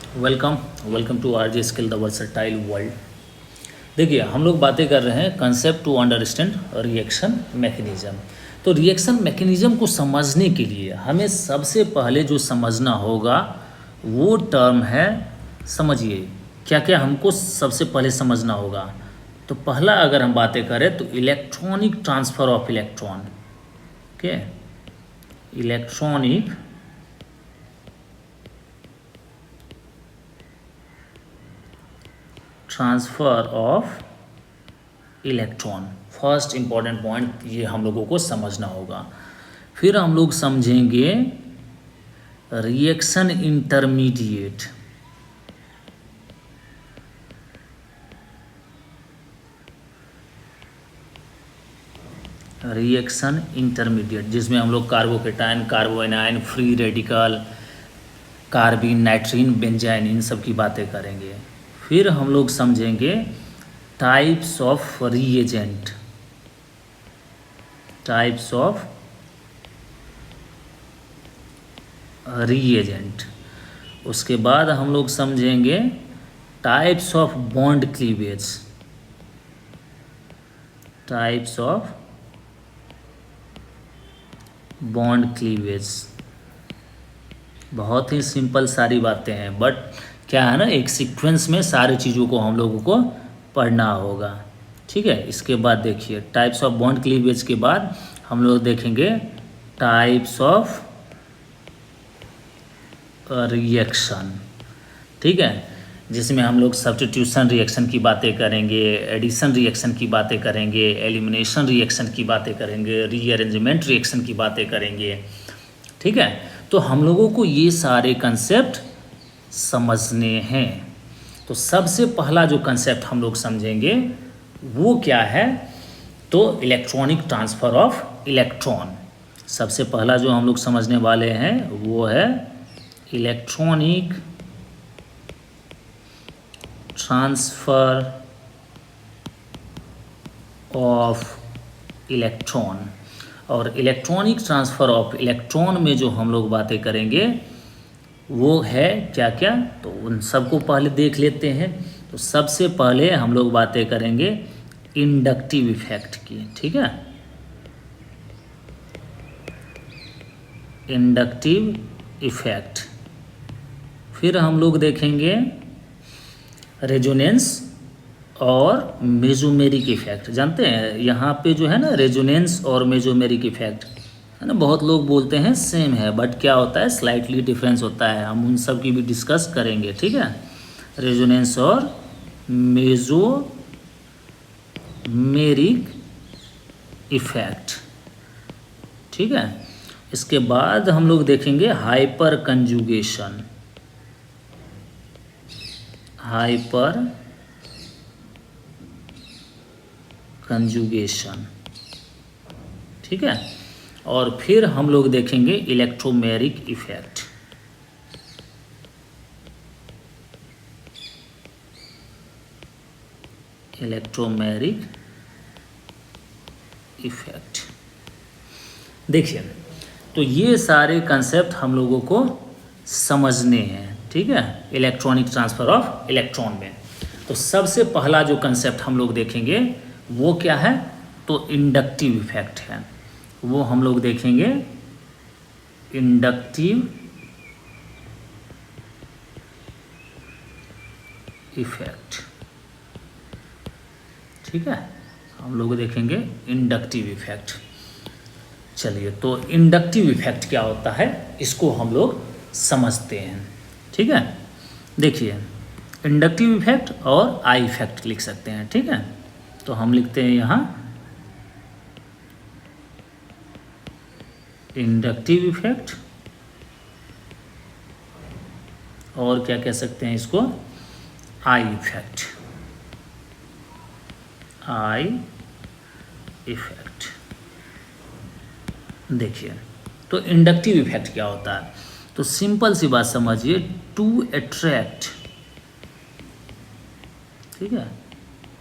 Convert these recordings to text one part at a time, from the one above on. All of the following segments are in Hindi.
Welcome welcome to R J skill the versatile world. देखिए, हम लोग बातें कर रहे हैं concept to understand reaction mechanism. तो रिएक्शन मैकेनिज्म को समझने के लिए हमें सबसे पहले जो समझना होगा वो टर्म है, समझिए क्या क्या हमको सबसे पहले समझना होगा। तो पहला अगर हम बातें करें तो electronic transfer of electron. Okay, electronic transfer of electron, first important point ये हम लोगों को समझना होगा। फिर हम लोग समझेंगे रिएक्शन इंटरमीडिएट। रिएक्शन इंटरमीडिएट जिसमें हम लोग कार्बोकेटाइन, कार्बोएनाइन, फ्री रेडिकल, कार्बिन, नाइट्रीन, बेंजाइन, इन सब की बातें करेंगे। फिर हम लोग समझेंगे types of reagent, types of reagent. उसके बाद हम लोग समझेंगे types of bond cleavage, types of bond cleavage. बहुत ही सिंपल सारी बातें हैं, बट क्या है ना, एक सीक्वेंस में सारी चीज़ों को हम लोगों को पढ़ना होगा। ठीक है, इसके बाद देखिए टाइप्स ऑफ बॉन्ड क्लीवेज के बाद हम लोग देखेंगे टाइप्स ऑफ रिएक्शन। ठीक है, जिसमें हम लोग सब्स्टिट्यूशन रिएक्शन की बातें करेंगे, एडिशन रिएक्शन की बातें करेंगे, एलिमिनेशन रिएक्शन की बातें करेंगे, रीअरेंजमेंट रिएक्शन की बातें करेंगे। ठीक है, तो हम लोगों को ये सारे कंसेप्ट समझने हैं। तो सबसे पहला जो कंसेप्ट हम लोग समझेंगे वो क्या है, तो इलेक्ट्रॉनिक ट्रांसफ़र ऑफ इलेक्ट्रॉन। सबसे पहला जो हम लोग समझने वाले हैं वो है इलेक्ट्रॉनिक ट्रांसफ़र ऑफ इलेक्ट्रॉन। और इलेक्ट्रॉनिक ट्रांसफ़र ऑफ इलेक्ट्रॉन में जो हम लोग बातें करेंगे वो है क्या क्या, तो उन सबको पहले देख लेते हैं। तो सबसे पहले हम लोग बातें करेंगे इंडक्टिव इफेक्ट की। ठीक है, इंडक्टिव इफेक्ट। फिर हम लोग देखेंगे रेजोनेंस और मेजोमेरिक इफेक्ट। जानते हैं यहाँ पे जो है ना, रेजोनेंस और मेजोमेरिक इफेक्ट है ना, बहुत लोग बोलते हैं सेम है, बट क्या होता है, स्लाइटली डिफरेंस होता है। हम उन सब की भी डिस्कस करेंगे। ठीक है, रेजोनेंस और मेजोमेरिक इफेक्ट। ठीक है, इसके बाद हम लोग देखेंगे हाइपर कंजुगेशन, हाइपर कंजुगेशन। ठीक है, और फिर हम लोग देखेंगे इलेक्ट्रोमेरिक इफेक्ट। Electromeric effect. देखिए, तो ये सारे कंसेप्ट हम लोगों को समझने हैं। ठीक है, इलेक्ट्रॉनिक ट्रांसफ़र ऑफ इलेक्ट्रॉन में तो सबसे पहला जो कंसेप्ट हम लोग देखेंगे वो क्या है, तो इंडक्टिव इफेक्ट है। वो हम लोग देखेंगे इंडक्टिव इफेक्ट। ठीक है, हम लोग देखेंगे इंडक्टिव इफेक्ट। चलिए, तो इंडक्टिव इफेक्ट क्या होता है इसको हम लोग समझते हैं। ठीक है, देखिए इंडक्टिव इफेक्ट और आई इफेक्ट लिख सकते हैं। ठीक है, तो हम लिखते हैं यहाँ इंडक्टिव इफेक्ट, और क्या कह सकते हैं इसको, आई इफेक्ट, आई इफेक्ट। देखिए, तो इंडक्टिव इफेक्ट क्या होता है, तो सिंपल सी बात समझिए, टू अट्रैक्ट। ठीक है,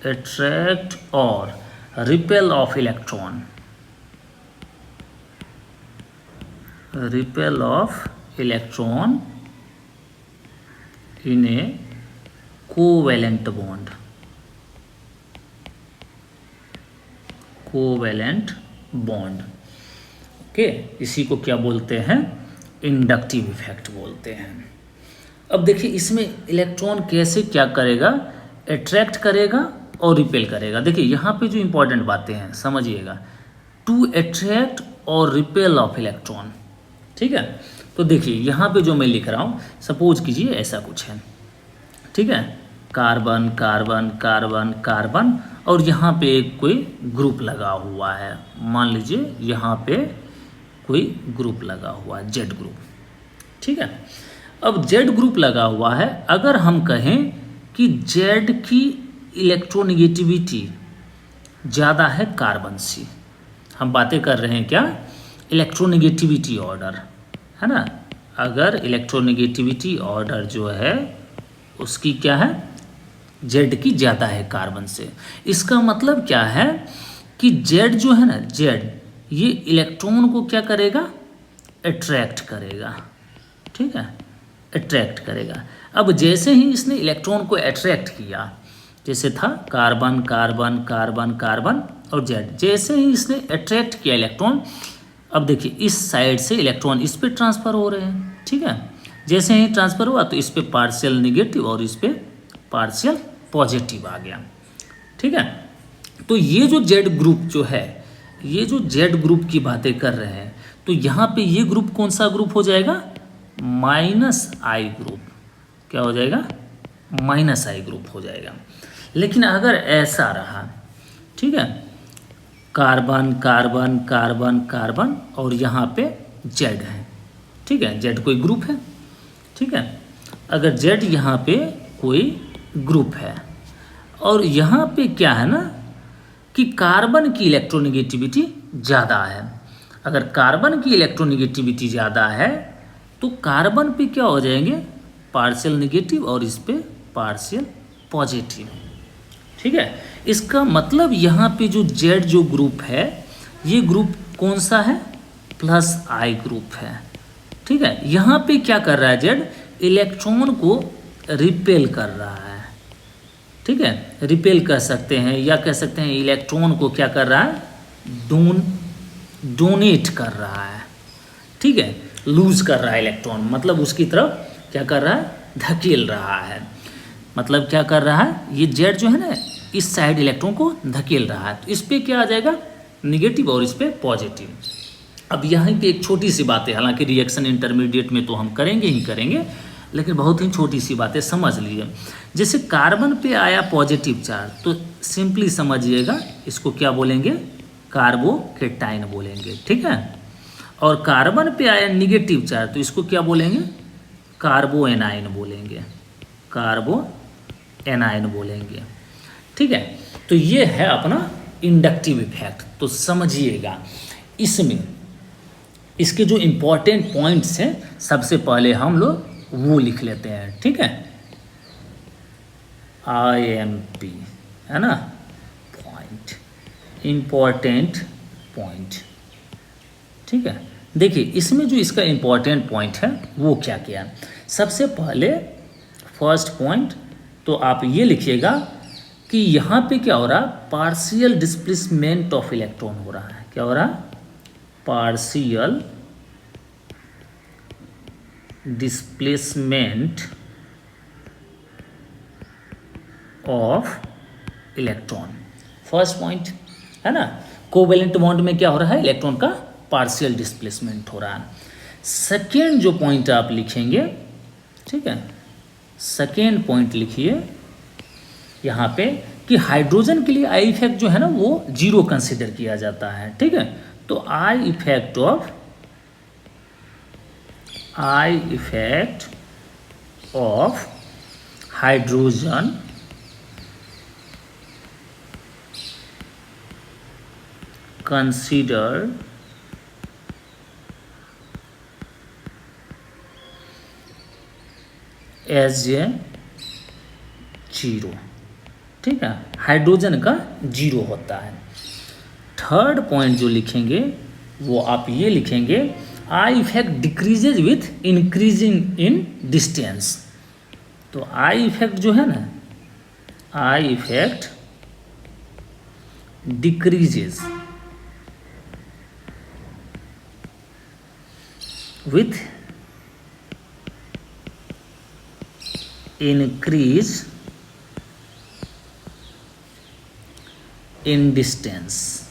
अट्रैक्ट और repel of electron, repel of electron in A covalent bond, covalent bond. Okay, इसी को क्या बोलते हैं? इंडक्टिव इफेक्ट बोलते हैं। अब देखिए इसमें इलेक्ट्रॉन कैसे क्या करेगा, अट्रैक्ट करेगा और रिपेल करेगा। देखिए यहाँ पे जो इंपॉर्टेंट बातें हैं समझिएगा, टू अट्रैक्ट और रिपेल ऑफ इलेक्ट्रॉन, ठीक है। तो देखिए यहाँ पे जो मैं लिख रहा हूँ, सपोज कीजिए ऐसा कुछ है, ठीक है, कार्बन कार्बन कार्बन कार्बन, और यहाँ पे कोई ग्रुप लगा हुआ है, मान लीजिए यहाँ पे कोई ग्रुप लगा हुआ है, जेड ग्रुप, ठीक है। अब जेड ग्रुप लगा हुआ है, अगर हम कहें कि जेड की इलेक्ट्रोनेगेटिविटी ज़्यादा है कार्बन से, हम बातें कर रहे हैं क्या, इलेक्ट्रोनेगेटिविटी ऑर्डर, है ना। अगर इलेक्ट्रोनेगेटिविटी ऑर्डर जो है उसकी क्या है, जेड की ज़्यादा है कार्बन से, इसका मतलब क्या है कि जेड जो है ना, जेड ये इलेक्ट्रॉन को क्या करेगा, अट्रैक्ट करेगा, ठीक है, अट्रैक्ट करेगा। अब जैसे ही इसने इलेक्ट्रॉन को अट्रैक्ट किया, जैसे था कार्बन कार्बन कार्बन कार्बन और जेड, जैसे ही इसने अट्रैक्ट किया इलेक्ट्रॉन, अब देखिए इस साइड से इलेक्ट्रॉन इस पे ट्रांसफ़र हो रहे हैं, ठीक है। जैसे ही ट्रांसफ़र हुआ तो इस पे पार्शियल निगेटिव और इस पे पार्शियल पॉजिटिव आ गया, ठीक है। तो ये जो जेड ग्रुप जो है, ये जो जेड ग्रुप की बातें कर रहे हैं, तो यहाँ पे ये ग्रुप कौन सा ग्रुप हो जाएगा, माइनस आई ग्रुप, क्या हो जाएगा, माइनस आई ग्रुप हो जाएगा। लेकिन अगर ऐसा रहा, ठीक है, कार्बन कार्बन कार्बन कार्बन और यहाँ पे जेड है, ठीक है, जेड कोई ग्रुप है, ठीक है। अगर जेड यहाँ पे कोई ग्रुप है और यहाँ पे क्या है ना कि कार्बन की इलेक्ट्रोनेगेटिविटी ज़्यादा है, अगर कार्बन की इलेक्ट्रोनेगेटिविटी ज़्यादा है तो कार्बन पे क्या हो जाएंगे, पार्शियल नेगेटिव और इस पे पार्शियल पॉजिटिव, ठीक है। इसका मतलब यहाँ पे जो जेड जो ग्रुप है, ये ग्रुप कौन सा है, प्लस आई ग्रुप है, ठीक है। यहाँ पे क्या कर रहा है, जेड इलेक्ट्रॉन को रिपेल कर रहा है, ठीक है, रिपेल कर सकते हैं या कह सकते हैं इलेक्ट्रॉन को क्या कर रहा है, डोनेट कर रहा है, ठीक है, लूज कर रहा है इलेक्ट्रॉन, मतलब उसकी तरफ क्या कर रहा है, धकेल रहा है। मतलब क्या कर रहा है, ये जेड जो है ना इस साइड इलेक्ट्रॉन को धकेल रहा है, तो इस पे क्या आ जाएगा, निगेटिव और इस पे पॉजिटिव। अब यहाँ पे एक छोटी सी बात है, हालांकि रिएक्शन इंटरमीडिएट में तो हम करेंगे ही करेंगे, लेकिन बहुत ही छोटी सी बातें समझ लीजिए। जैसे कार्बन पे आया पॉजिटिव चार्ज, तो सिंपली समझिएगा इसको क्या बोलेंगे, कार्बोकेटाइन बोलेंगे, ठीक है। और कार्बन पे आया निगेटिव चार्ज, तो इसको क्या बोलेंगे, कार्बोएनाइन बोलेंगे, कार्बोएनाइन बोलेंगे, ठीक है। तो ये है अपना इंडक्टिव इफेक्ट। तो समझिएगा इसमें इसके जो इम्पोर्टेंट पॉइंट्स हैं, सबसे पहले हम लोग वो लिख लेते हैं, ठीक है, IMP है ना, पॉइंट, इम्पोर्टेंट पॉइंट, ठीक है। देखिए इसमें जो इसका इम्पोर्टेंट पॉइंट है वो क्या क्या है। सबसे पहले फर्स्ट पॉइंट तो आप ये लिखिएगा कि यहाँ पे क्या हो रहा है, पार्शियल डिस्प्लेसमेंट ऑफ इलेक्ट्रॉन हो रहा है, क्या हो रहा है, partial displacement of electron, first point है ना। कोवेलेंट बॉन्ड में क्या हो रहा है, इलेक्ट्रॉन का पार्शियल डिस्प्लेसमेंट हो रहा है। सेकेंड जो पॉइंट आप लिखेंगे, ठीक है, सेकेंड पॉइंट लिखिए यहाँ पे कि हाइड्रोजन के लिए आई इफेक्ट जो है ना वो जीरो कंसिडर किया जाता है, ठीक है। तो I effect of hydrogen consider as a zero, ठीक है, हाइड्रोजन का जीरो होता है। थर्ड पॉइंट जो लिखेंगे वो आप ये लिखेंगे, I effect decreases with increasing in distance. तो आई इफेक्ट जो है ना, I effect decreases with increase in distance।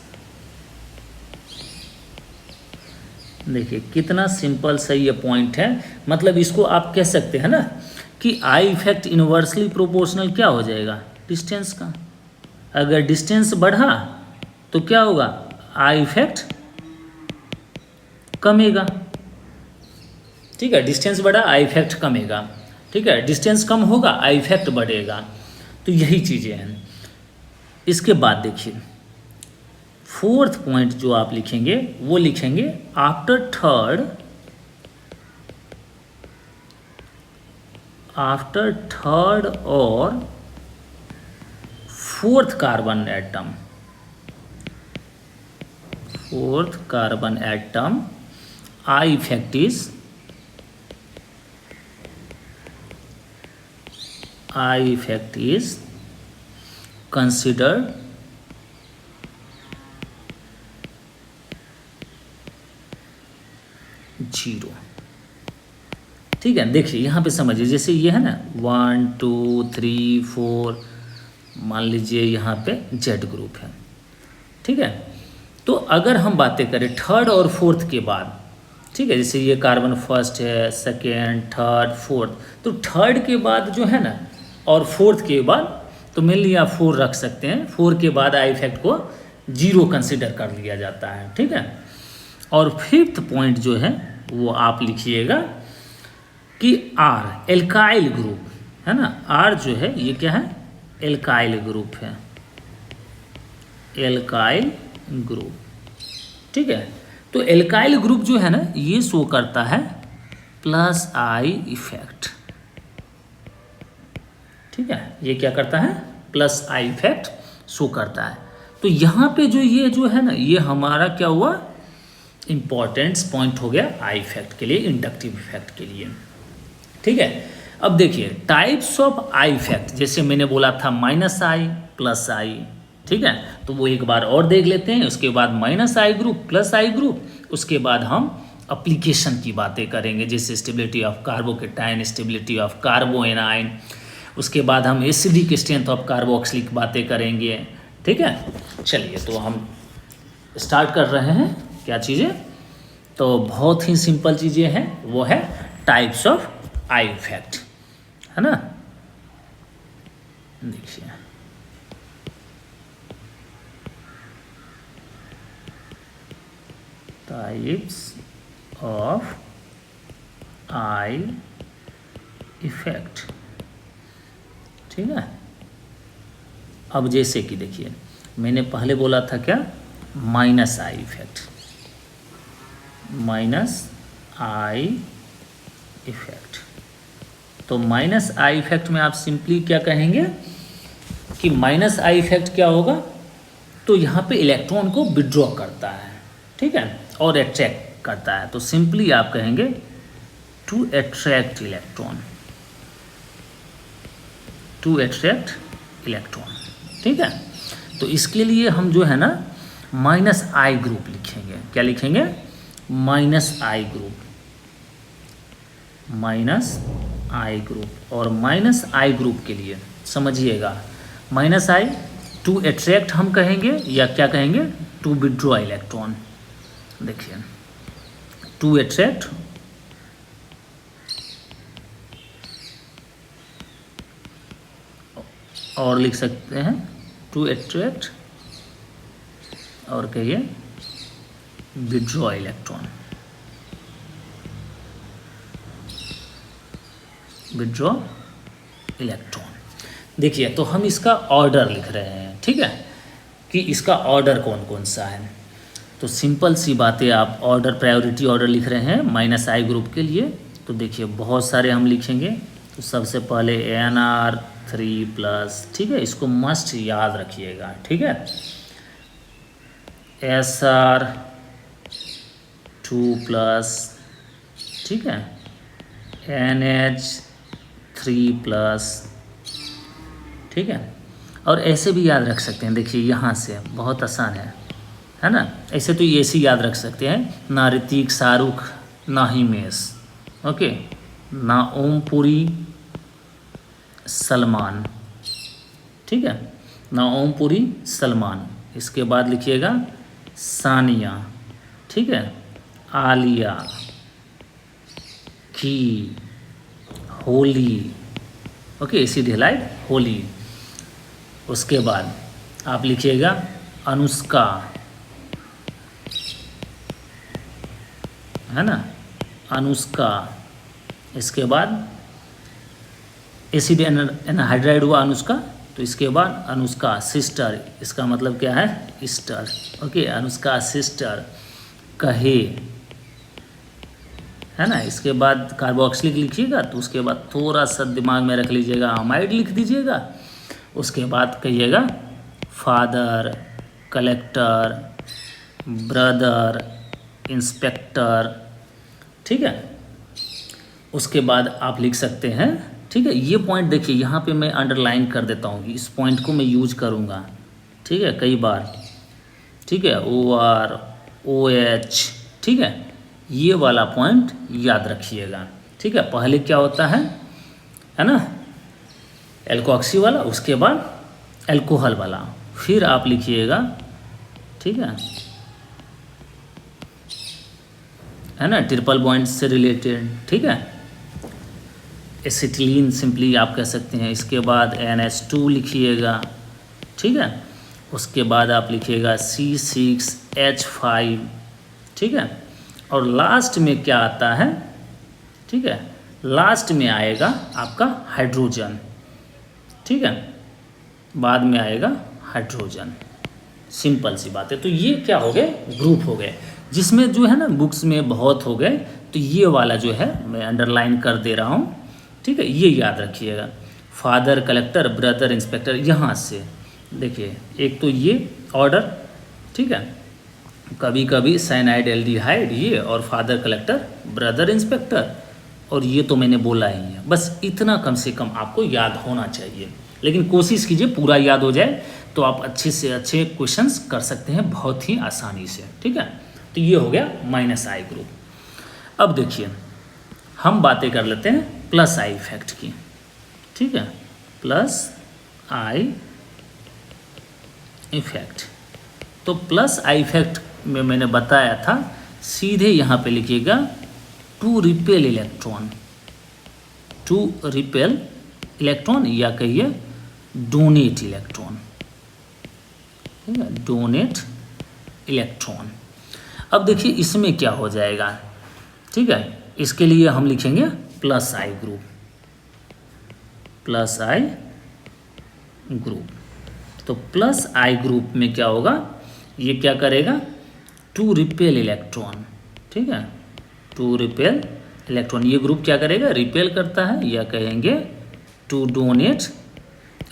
देखिए कितना सिंपल सा ये पॉइंट है। मतलब इसको आप कह सकते हैं ना कि आई इफेक्ट इनवर्सली प्रोपोर्शनल क्या हो जाएगा, डिस्टेंस का। अगर डिस्टेंस बढ़ा तो क्या होगा, आई इफेक्ट कमेगा। ठीक है, डिस्टेंस बढ़ा आई इफेक्ट कमेगा। ठीक है, डिस्टेंस कम होगा आई इफेक्ट बढ़ेगा। तो यही चीज़ें हैं। इसके बाद देखिए फोर्थ पॉइंट जो आप लिखेंगे वो लिखेंगे आफ्टर थर्ड और fourth carbon atom I effect is considered zero. ठीक है, देखिए यहाँ पे समझिए, जैसे ये है ना 1 2 3 4, मान लीजिए यहाँ पे जेड ग्रुप है। ठीक है, तो अगर हम बातें करें थर्ड और फोर्थ के बाद, ठीक है, जैसे ये कार्बन फर्स्ट है, सेकेंड, थर्ड, फोर्थ, तो थर्ड के बाद जो है ना और फोर्थ के बाद, तो मेनली आप 4 रख सकते हैं। 4 के बाद आई इफेक्ट को जीरो कंसिडर कर लिया जाता है। ठीक है, और फिफ्थ पॉइंट जो है वो आप लिखिएगा कि आर एल्काइल ग्रुप है ना। आर जो है ये क्या है, एल्काइल ग्रुप है, एल्काइल ग्रुप। ठीक है, तो एल्काइल ग्रुप जो है ना ये शो करता है प्लस आई इफेक्ट। ठीक है, ये क्या करता है, प्लस आई इफेक्ट शो करता है। तो यहाँ पे जो ये जो है ना ये हमारा क्या हुआ, इंपॉर्टेंट पॉइंट हो गया आई इफेक्ट के लिए, इंडक्टिव इफेक्ट के लिए। ठीक है, अब देखिए टाइप्स ऑफ आई इफेक्ट, जैसे मैंने बोला था माइनस आई प्लस आई। ठीक है, तो वो एक बार और देख लेते हैं। उसके बाद minus I group, plus I group, उसके बाद हम एप्लीकेशन की बातें करेंगे, जैसे stability of carbocation, stability of carbanion. उसके बाद हम एसिडिक स्ट्रेंथ ऑफ कार्बोक्सिलिक बातें करेंगे। ठीक है, चलिए तो हम स्टार्ट कर रहे हैं। क्या चीज़ें, तो बहुत ही सिंपल चीज़ें हैं, वो है टाइप्स ऑफ आई इफेक्ट, है ना। देखिए टाइप्स ऑफ आई इफेक्ट। ठीक है, अब जैसे कि देखिए मैंने पहले बोला था क्या, minus I effect, minus I effect. तो माइनस आई इफेक्ट में आप सिंपली क्या कहेंगे कि माइनस आई इफेक्ट क्या होगा, तो यहाँ पे इलेक्ट्रॉन को विड्रॉ करता है। ठीक है, और अट्रैक्ट करता है। तो सिंपली आप कहेंगे to attract electron, to attract electron. ठीक है, तो इसके लिए हम जो है ना माइनस आई ग्रुप लिखेंगे। क्या लिखेंगे, minus I group, minus I group. और माइनस आई ग्रुप के लिए समझिएगा, माइनस आई टू अट्रैक्ट हम कहेंगे या क्या कहेंगे, टू विड्रॉ इलेक्ट्रॉन। देखिए टू अट्रैक्ट, और लिख सकते हैं टू अट्रैक्ट, और कहिए विड्रॉ इलेक्ट्रॉन, विड्रॉ इलेक्ट्रॉन। देखिए तो हम इसका ऑर्डर लिख रहे हैं। ठीक है, कि इसका ऑर्डर कौन कौन सा है। तो सिंपल सी बातें, आप ऑर्डर प्रायोरिटी ऑर्डर लिख रहे हैं माइनस आई ग्रुप के लिए। तो देखिए बहुत सारे हम लिखेंगे। तो सबसे पहले NR3+, ठीक है, इसको मस्ट याद रखिएगा। ठीक है, SR2+, ठीक है, NH3+, 3+, ठीक है। और ऐसे भी याद रख सकते हैं, देखिए यहाँ से बहुत आसान है ना। ऐसे तो ये ऐसे याद रख सकते हैं, ना ऋतिक शाहरुख ना हिमेश, ओके, ना ओमपुरी सलमान, ठीक है, ना ओमपुरी सलमान। इसके बाद लिखिएगा सानिया, ठीक है, आलिया, की, होली, ओके, इसी डिलाइट होली। उसके बाद आप लिखिएगा अनुष्का, है ना, अनुष्का। इसके बाद एसिड एनहाइड्राइड हुआ अनुष्का, तो इसके बाद अनुष्का सिस्टर, इसका मतलब क्या है, सिस्टर, ओके, अनुष्का सिस्टर, कहे, है ना। इसके बाद कार्बोक्सिलिक लिखिएगा, तो उसके बाद थोड़ा सा दिमाग में रख लीजिएगा, अमाइड लिख दीजिएगा। उसके बाद कहिएगा फादर, कलेक्टर, ब्रदर, इंस्पेक्टर, ठीक है। उसके बाद आप लिख सकते हैं, ठीक है। ये पॉइंट देखिए यहाँ पे मैं अंडरलाइन कर देता हूँ, इस पॉइंट को मैं यूज करूँगा, ठीक है, कई बार, ठीक है, OR, OH, ठीक है, ये वाला पॉइंट याद रखिएगा, ठीक है। पहले क्या होता है ना, एल्कोक्सी वाला, उसके बाद एल्कोहल वाला, फिर आप लिखिएगा, ठीक है ना, ट्रिपल बॉन्ड से रिलेटेड, ठीक है, एसिटिलीन सिंपली आप कह सकते हैं। इसके बाद NH2 लिखिएगा, ठीक है। उसके बाद आप लिखिएगा C6H5, ठीक है। और लास्ट में क्या आता है, ठीक है, लास्ट में आएगा आपका हाइड्रोजन, ठीक है, बाद में आएगा हाइड्रोजन, सिंपल सी बात है। तो ये क्या हो गए, ग्रुप हो गए, जिसमें जो है ना बुक्स में बहुत हो गए, तो ये वाला जो है मैं अंडरलाइन कर दे रहा हूँ, ठीक है, ये याद रखिएगा। फादर, कलेक्टर, ब्रदर, इंस्पेक्टर, यहाँ से देखिए, एक तो ये ऑर्डर, ठीक है, कभी कभी साइनाइड एल्डिहाइड ये, और फादर, कलेक्टर, ब्रदर, इंस्पेक्टर, और ये तो मैंने बोला ही है। बस इतना कम से कम आपको याद होना चाहिए, लेकिन कोशिश कीजिए पूरा याद हो जाए, तो आप अच्छे से अच्छे क्वेश्चंस कर सकते हैं बहुत ही आसानी से, ठीक है। तो ये हो गया -I ग्रुप। अब देखिए हम बातें कर लेते हैं +I इफेक्ट की, ठीक है, +I इफेक्ट। तो +I इफेक्ट में मैंने बताया था, सीधे यहाँ पे लिखिएगा to repel electron, to repel electron, या कहिए डोनेट इलेक्ट्रॉन, ठीक है, डोनेट इलेक्ट्रॉन। अब देखिए इसमें क्या हो जाएगा, ठीक है, इसके लिए हम लिखेंगे +I ग्रुप, +I ग्रुप। तो +I ग्रुप में क्या होगा, ये क्या करेगा, टू रिपेल इलेक्ट्रॉन, ठीक है, टू रिपेल इलेक्ट्रॉन। ये ग्रुप क्या करेगा, रिपेल करता है, या कहेंगे टू डोनेट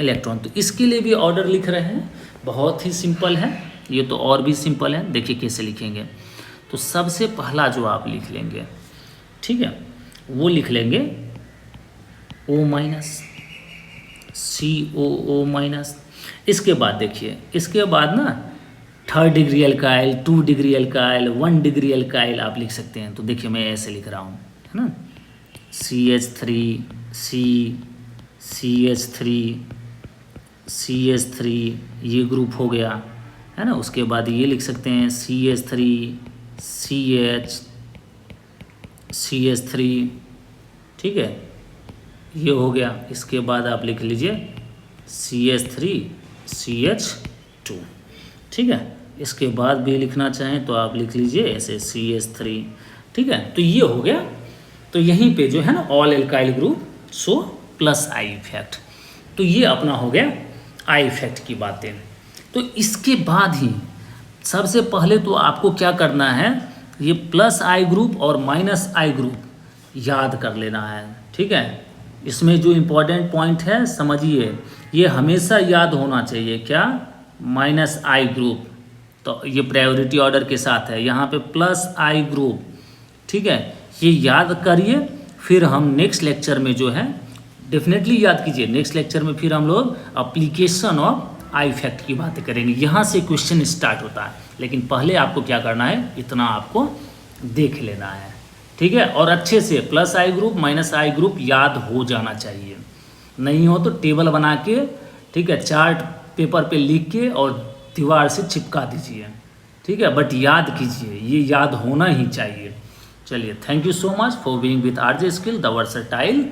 इलेक्ट्रॉन। तो इसके लिए भी ऑर्डर लिख रहे हैं, बहुत ही सिंपल है, ये तो और भी सिंपल है। देखिए कैसे लिखेंगे, तो सबसे पहला जो आप लिख लेंगे, ठीक है, वो लिख लेंगे O-, COO-। इसके बाद देखिए, इसके बाद ना 3rd degree alkyl, 2 degree alkyl, 1 degree alkyl आप लिख सकते हैं। तो देखिए मैं ऐसे लिख रहा हूँ, है ना, CH3 ये ग्रुप हो गया, है ना। उसके बाद ये लिख सकते हैं CH3, ठीक है, ये हो गया। इसके बाद आप लिख लीजिए CH3CH2, ठीक है। इसके बाद भी लिखना चाहें तो आप लिख लीजिए ऐसे CH3, ठीक है। तो ये हो गया। तो यहीं पे जो है ना all alkyl group so +I effect. तो ये अपना हो गया I इफेक्ट की बातें। तो इसके बाद ही सबसे पहले तो आपको क्या करना है, ये +I ग्रुप और -I ग्रुप याद कर लेना है, ठीक है। इसमें जो इम्पोर्टेंट पॉइंट है समझिए, ये हमेशा याद होना चाहिए, क्या, -I ग्रुप। तो ये प्रायोरिटी ऑर्डर के साथ है, यहाँ पे +I ग्रुप, ठीक है, ये याद करिए। फिर हम नेक्स्ट लेक्चर में जो है डेफिनेटली याद कीजिए। नेक्स्ट लेक्चर में फिर हम लोग अप्लीकेशन ऑफ आई इफेक्ट की बातें करेंगे, यहाँ से क्वेश्चन स्टार्ट होता है। लेकिन पहले आपको क्या करना है, इतना आपको देख लेना है, ठीक है। और अच्छे से plus I group minus I group याद हो जाना चाहिए, नहीं हो तो टेबल बना के, ठीक है, चार्ट पेपर पे लिख के और दीवार से चिपका दीजिए, ठीक है। बट याद कीजिए, ये याद होना ही चाहिए। चलिए, thank you so much for being with RJ skill the versatile